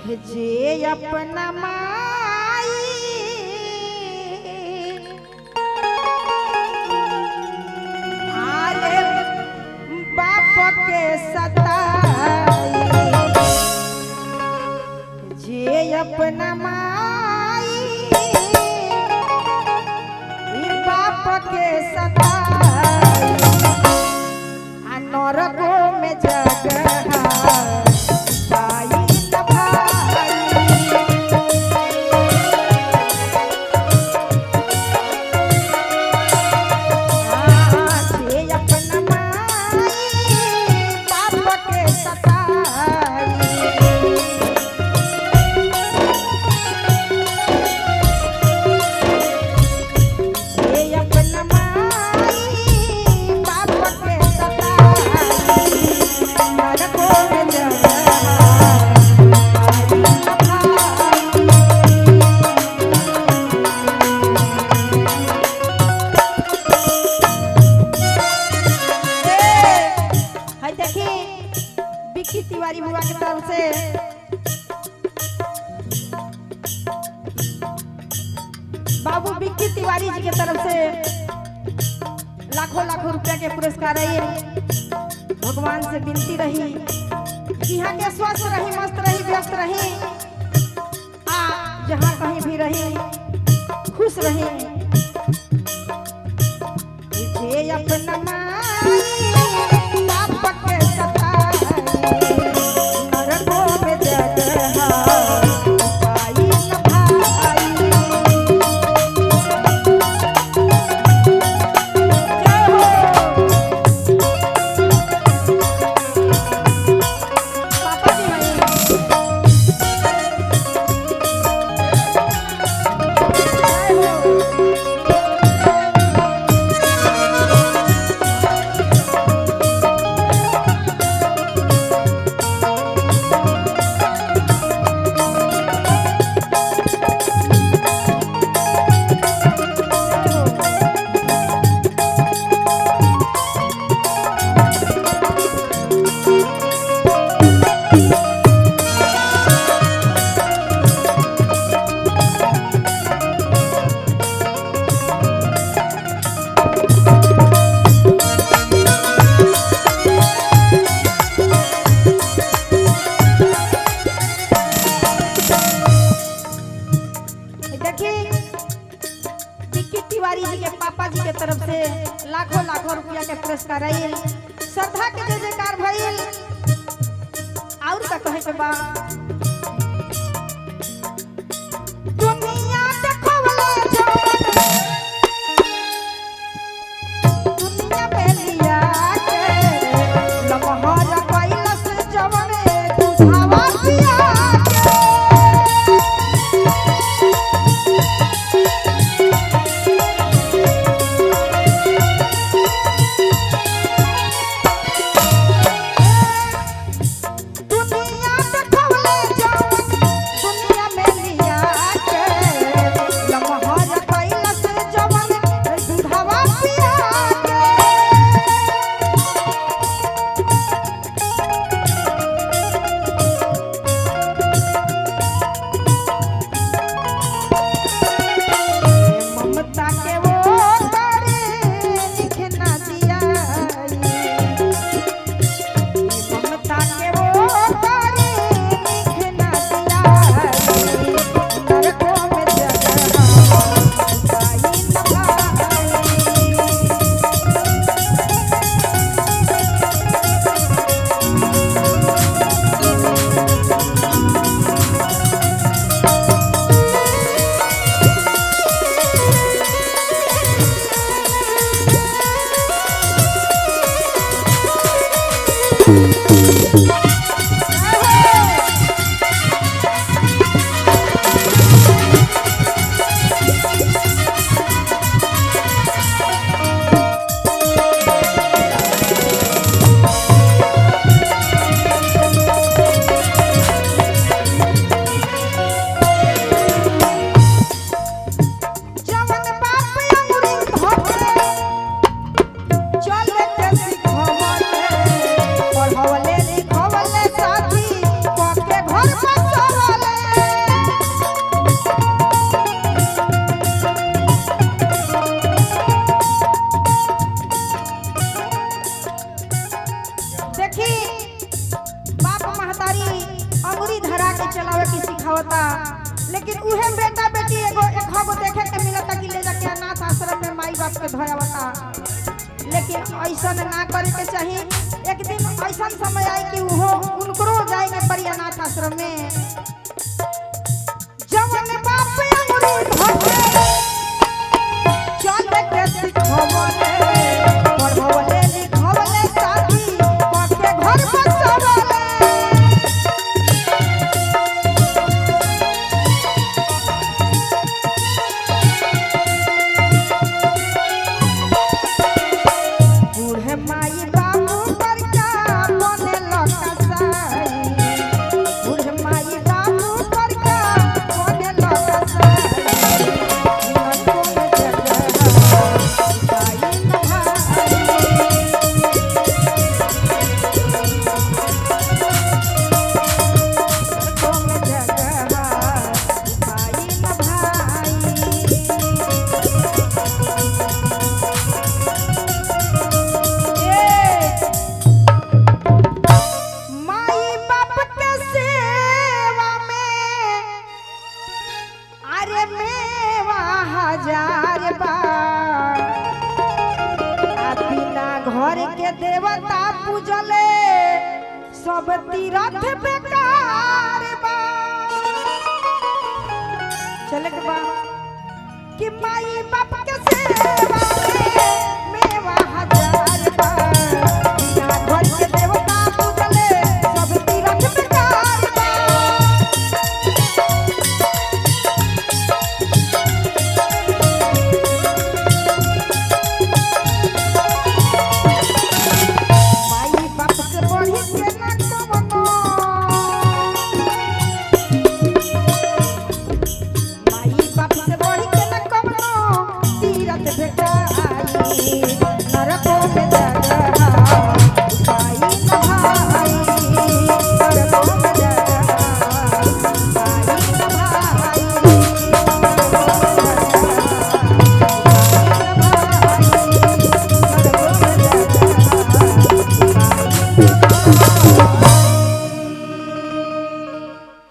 जे अपना माई आले बाप के सताई, जे अपना माई बाप के सताई नरकों में जगह तिवारी बुआ की तरफ से बाबू बिक्की तिवारी जी की तरफ से लाखों लाखों रुपया के पुरस्कार है। भगवान से विनती रही कि यहाँ के स्वस्थ रही, मस्त रही, व्यस्त रही, जहाँ कहीं भी रही खुश रही। अपना तिवारी जी के पापा जी के तरफ से लाखों लाखों रुपया के पुरस्कार आयल। श्रद्धा के जय जयकार भइल। और का कहे के बा दुनिया देखवले दुनिया पे लिया के लमहर कैलस जवने दुधावा पिया दुनिया देखवले सिखावता, लेकिन उहे बेटा बेटी एगो एक देखे के मिलता कि ले जाके अनाथ आश्रम में माई बाप के धयावता। लेकिन ऐसा ना करे के चाहिए। एक दिन ऐसा समय आए कि वो उनको जाएंगे परी अनाथ आश्रम में। जवन बाप अंगूरी धोके चल के सिखवले, पढ़वले लिखवले साथी पके घर बसवले। बूढ़े माई बाबू पर क्या बने लकसाई, बूढ़े माई बाबू पर क्या बने लकसाई। लड़कों में जगह भाई न भाई, लड़कों में जगह भाई न भाई। माई बाप के सेवा में अरे मेवा हजार बार। बिना घर के देवता पूजले सब तीरथ बेकार बा। चले के बा कि